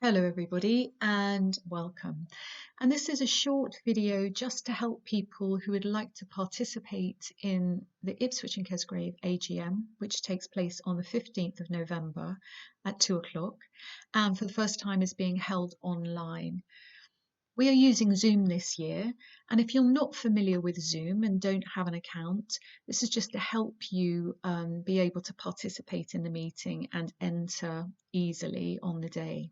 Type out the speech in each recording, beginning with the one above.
Hello everybody and welcome. And this is a short video just to help people who would like to participate in the Ipswich and Kesgrave AGM, which takes place on the 15th of November at 2 o'clock, and for the first time is being held online. We are using Zoom this year, and if you're not familiar with Zoom and don't have an account, this is just to help you be able to participate in the meeting and enter easily on the day.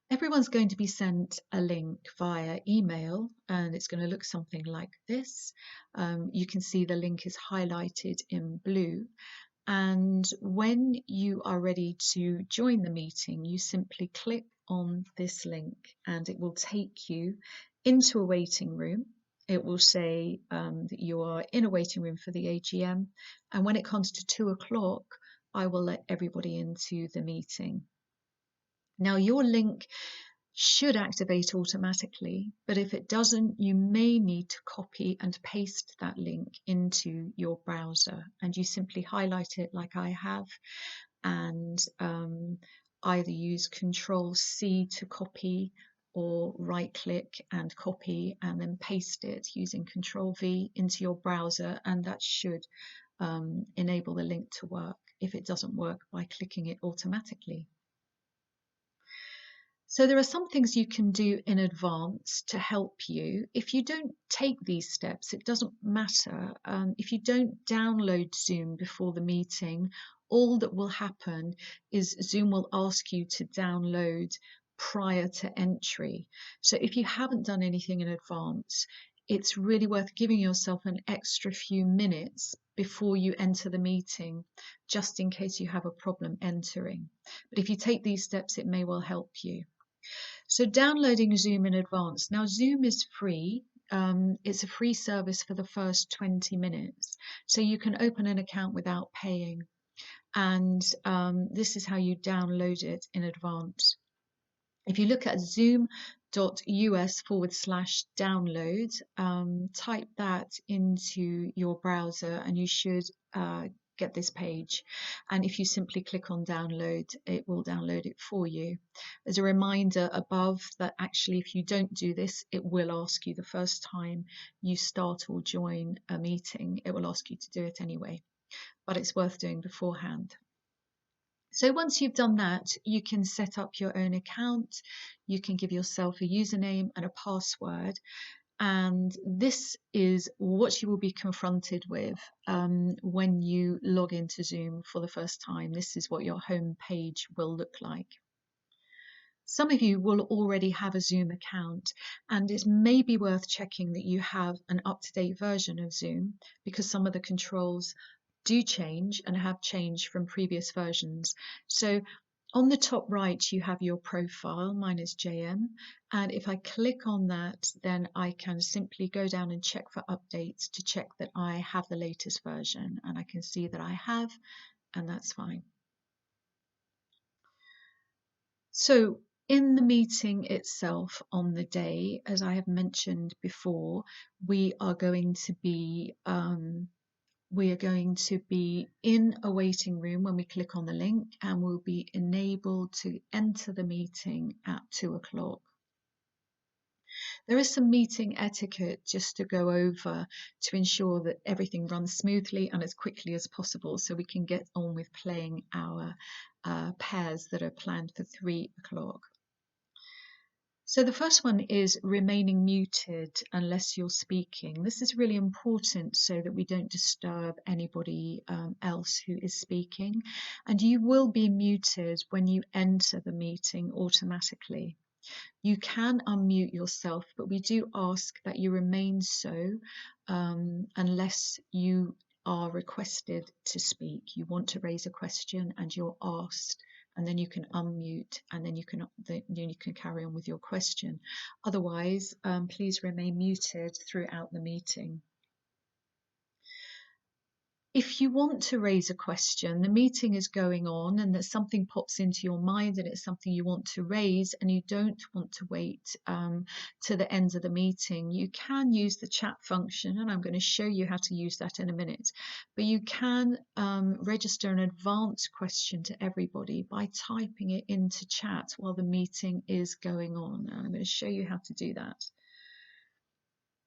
Everyone's going to be sent a link via email, and it's going to look something like this. You can see the link is highlighted in blue. And when you are ready to join the meeting, you simply click on this link and it will take you into a waiting room. It will say that you are in a waiting room for the AGM. And when it comes to 2 o'clock, I will let everybody into the meeting. Now, your link should activate automatically, but if it doesn't, you may need to copy and paste that link into your browser, and you simply highlight it like I have, and either use Control-C to copy or right-click and copy and then paste it using Control-V into your browser, and that should enable the link to work if it doesn't work by clicking it automatically. So there are some things you can do in advance to help you. If you don't take these steps, it doesn't matter. If you don't download Zoom before the meeting, all that will happen is Zoom will ask you to download prior to entry. So if you haven't done anything in advance, it's really worth giving yourself an extra few minutes before you enter the meeting, just in case you have a problem entering. But if you take these steps, it may well help you. So downloading Zoom in advance. Now Zoom is free. It's a free service for the first 20 minutes. So you can open an account without paying. And this is how you download it in advance. If you look at zoom.us/download, type that into your browser and you should get this page, and if you simply click on download, it will download it for you. There's a reminder above that actually if you don't do this, it will ask you the first time you start or join a meeting, it will ask you to do it anyway, but it's worth doing beforehand. So once you've done that, you can set up your own account, you can give yourself a username and a password, and this is what you will be confronted with when you log into Zoom for the first time. This is what your home page will look like. Some of you will already have a Zoom account, and it may be worth checking that you have an up-to-date version of Zoom, because some of the controls do change and have changed from previous versions. So on the top right, you have your profile. Mine is JM. And if I click on that, then I can simply go down and check for updates to check that I have the latest version. And I can see that I have, and that's fine. So in the meeting itself on the day, as I have mentioned before, we are going to be in a waiting room when we click on the link, and we'll be enabled to enter the meeting at 2 o'clock. There is some meeting etiquette just to go over to ensure that everything runs smoothly and as quickly as possible, so we can get on with playing our pairs that are planned for 3 o'clock. So the first one is remaining muted unless you're speaking. This is really important so that we don't disturb anybody else who is speaking. And you will be muted when you enter the meeting automatically. You can unmute yourself, but we do ask that you remain so unless you are requested to speak. You want to raise a question and you're asked, and then you can unmute, and then you can carry on with your question. Otherwise, please remain muted throughout the meeting. If you want to raise a question, the meeting is going on and that something pops into your mind and it's something you want to raise and you don't want to wait to the end of the meeting, you can use the chat function, and I'm going to show you how to use that in a minute. But you can register an advanced question to everybody by typing it into chat while the meeting is going on. And I'm going to show you how to do that.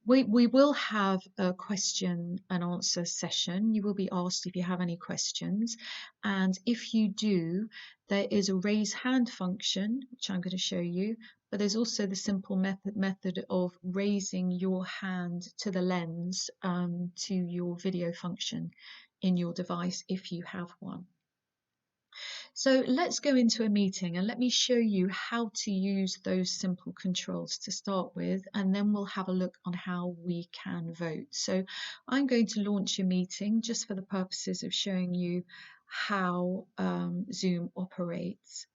We will have a question and answer session. You will be asked if you have any questions. And if you do, there is a raise hand function, which I'm going to show you. But there's also the simple method of raising your hand to the lens to your video function in your device if you have one. So let's go into a meeting and let me show you how to use those simple controls to start with, and then we'll have a look on how we can vote. So I'm going to launch a meeting just for the purposes of showing you how Zoom operates.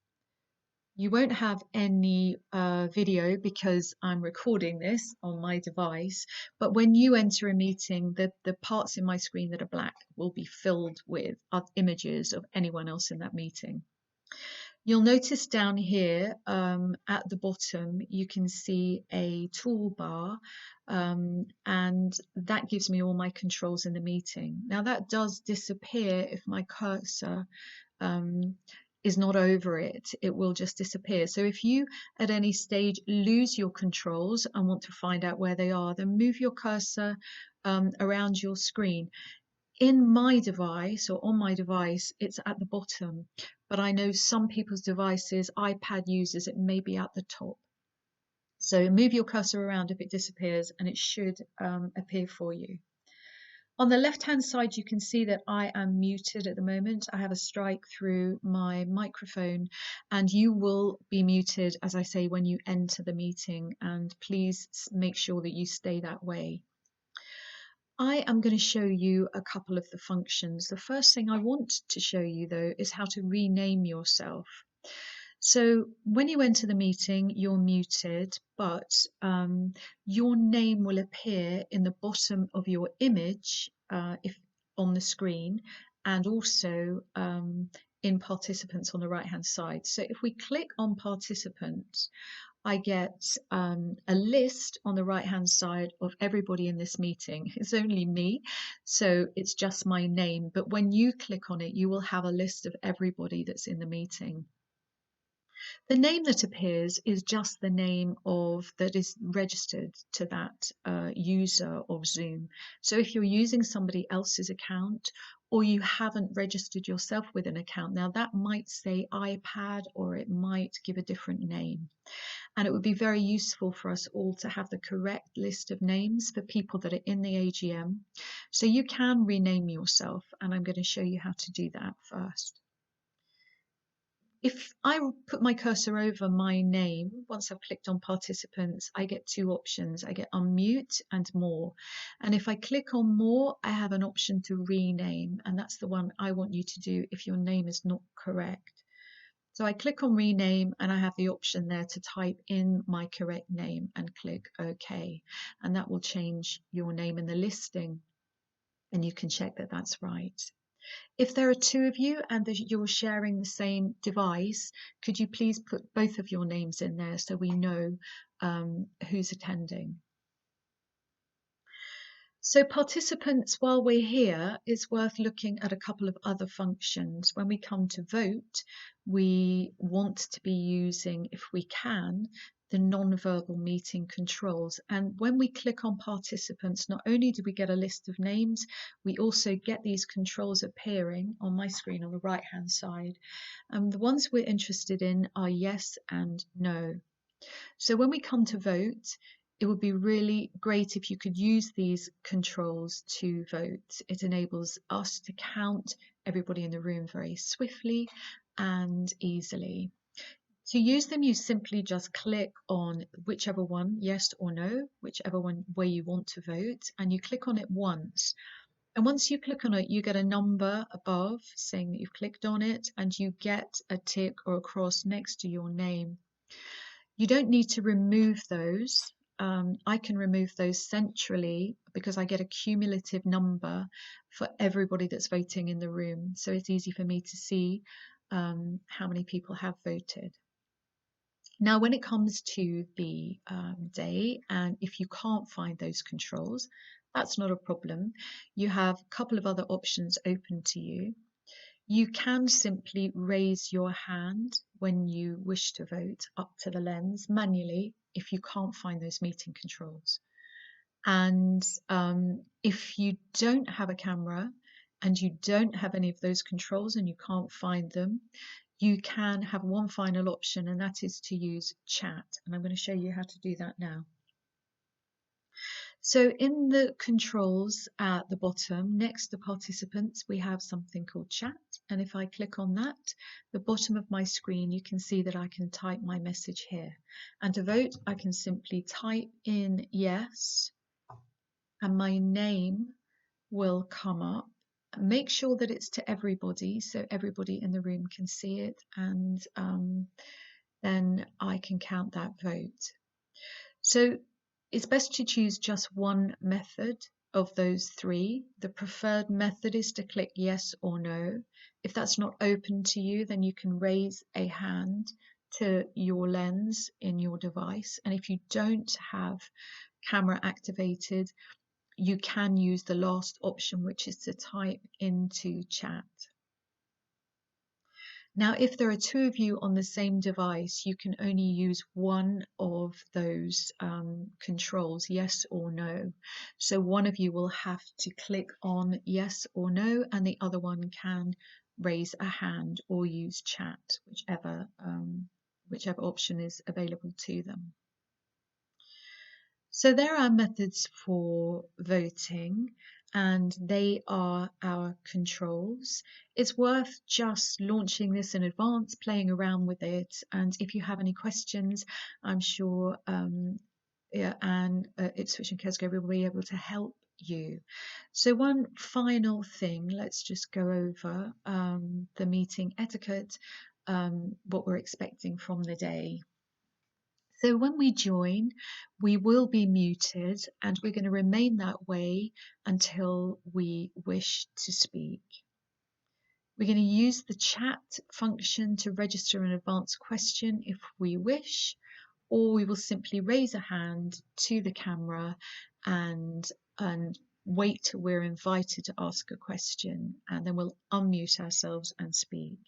You won't have any video because I'm recording this on my device, but when you enter a meeting, the parts in my screen that are black will be filled with images of anyone else in that meeting. You'll notice down here at the bottom, you can see a toolbar, and that gives me all my controls in the meeting. Now that does disappear if my cursor is not over it. It will just disappear. So if you at any stage lose your controls and want to find out where they are, then move your cursor around your screen. In my device, or on my device, it's at the bottom, but I know some people's devices, iPad users, it may be at the top. So move your cursor around if it disappears, and it should appear for you. On the left hand side, you can see that I am muted at the moment. I have a strike through my microphone, and you will be muted, as I say, when you enter the meeting, and please make sure that you stay that way. I am going to show you a couple of the functions. The first thing I want to show you, though, is how to rename yourself. So when you enter the meeting, you're muted, but your name will appear in the bottom of your image if on the screen, and also in participants on the right-hand side. So if we click on participants, I get a list on the right-hand side of everybody in this meeting. It's only me, so it's just my name. But when you click on it, you will have a list of everybody that's in the meeting. The name that appears is just the name that is registered to that user of Zoom. So if you're using somebody else's account, or you haven't registered yourself with an account, now that might say iPad, or it might give a different name. And it would be very useful for us all to have the correct list of names for people that are in the AGM. So you can rename yourself, and I'm going to show you how to do that first. If I put my cursor over my name, once I've clicked on participants, I get two options. I get unmute and more. And if I click on more, I have an option to rename, and that's the one I want you to do if your name is not correct. So I click on rename, and I have the option there to type in my correct name and click OK. And that will change your name in the listing, and you can check that that's right. If there are two of you and you're sharing the same device, could you please put both of your names in there so we know who's attending? So participants, while we're here, it's worth looking at a couple of other functions. When we come to vote, we want to be using, if we can, the non-verbal meeting controls. And when we click on participants, not only do we get a list of names, we also get these controls appearing on my screen on the right-hand side. The ones we're interested in are yes and no. So when we come to vote, it would be really great if you could use these controls to vote. It enables us to count everybody in the room very swiftly and easily. To use them, you simply just click on whichever one, yes or no, whichever one way you want to vote, and you click on it once. And once you click on it, you get a number above saying that you've clicked on it, and you get a tick or a cross next to your name. You don't need to remove those. I can remove those centrally because I get a cumulative number for everybody that's voting in the room. So it's easy for me to see how many people have voted. Now, when it comes to the day, and if you can't find those controls, that's not a problem. You have a couple of other options open to you. You can simply raise your hand when you wish to vote up to the lens manually if you can't find those meeting controls. And if you don't have a camera and you don't have any of those controls and you can't find them, you can have one final option, and that is to use chat. And I'm going to show you how to do that now. So in the controls at the bottom, next to participants, we have something called chat. And if I click on that, the bottom of my screen, you can see that I can type my message here. And to vote, I can simply type in yes, and my name will come up. Make sure that it's to everybody, so everybody in the room can see it, and then I can count that vote. So it's best to choose just one method of those three. The preferred method is to click yes or no. If that's not open to you, then you can raise a hand to your lens in your device. And if you don't have camera activated, you can use the last option, which is to type into chat. Now, if there are two of you on the same device, you can only use one of those controls, yes or no. So one of you will have to click on yes or no, and the other one can raise a hand or use chat, whichever option is available to them. So there are methods for voting, and they are our controls. It's worth just launching this in advance, playing around with it, and if you have any questions, I'm sure Anne at Ipswich and Kesgrave will be able to help you. So one final thing, let's just go over the meeting etiquette, what we're expecting from the day. So when we join, we will be muted, and we're going to remain that way until we wish to speak. We're going to use the chat function to register an advance question if we wish, or we will simply raise a hand to the camera and wait till we're invited to ask a question, and then we'll unmute ourselves and speak.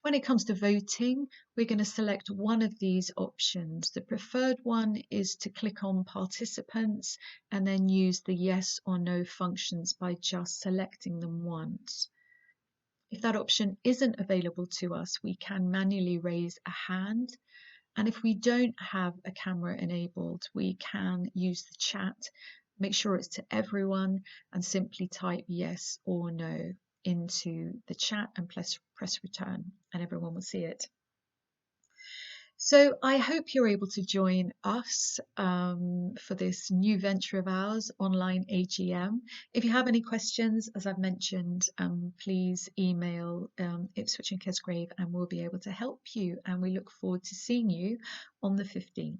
When it comes to voting, we're going to select one of these options. The preferred one is to click on participants and then use the yes or no functions by just selecting them once. If that option isn't available to us, we can manually raise a hand. And if we don't have a camera enabled, we can use the chat, make sure it's to everyone, and simply type yes or no into the chat and press return, and everyone will see it. So I hope you're able to join us for this new venture of ours, online AGM. If you have any questions, as I've mentioned, please email Ipswich and Kesgrave and we'll be able to help you. And we look forward to seeing you on the 15th.